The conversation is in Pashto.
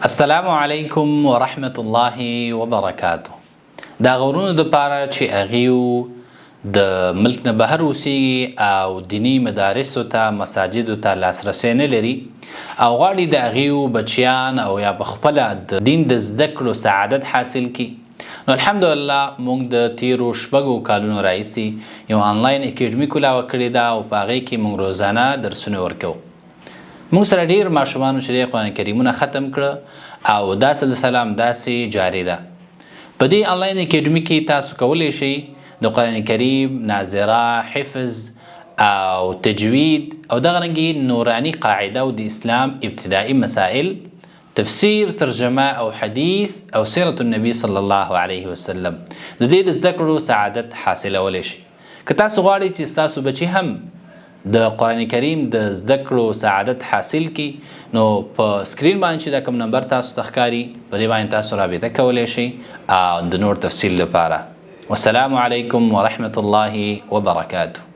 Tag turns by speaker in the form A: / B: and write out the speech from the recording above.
A: السلام علیکم ورحمت الله وبرکاته. دا غورونو د پاره چې هغیو د ملک نه بهر اوسیږي او دینی مدارسو ته مساجدو ته لاسرسی نه لري او غواړي د هغیو بچیان او یا پخپله د دین د زده کړو سعادت حاصل کړي، نو الحمدلله موږ د تیرو شپږو کالونو راهیسې یو آنلاین اکیډمي کولاوه کړې ده او په هغې کې موږ روزانه درسونه ورکوو. موږ سره ډیر ماشومانو چې د قرآن کریمونه ختم کړه او دا سلسله همداسې جاري ده. په دې آنلاین اکیډمي کې تاسو کولی شئ د قرآن کریم ناظره، حفظ او تجوید او دغه رنګې نوراني قاعده او د اسلام ابتدایي مسائل، تفسیر، ترجمه او حدیث او سیرت النبی صلی الله علیه وسلم د دې د زده کړو سعادت حاصلولی شئ. که تاسو غواړئ چې ستاسو بچي هم د قرآن کریم د زده کړو سعادت حاصل کی، نو په سکرین باندې چې دا کوم نمبر تاسو ته ښکاري په دې باندې تاسو رابطه کولی شئ او د نور تفصیل لپاره. والسلام علیکم ورحمة الله وبرکاته.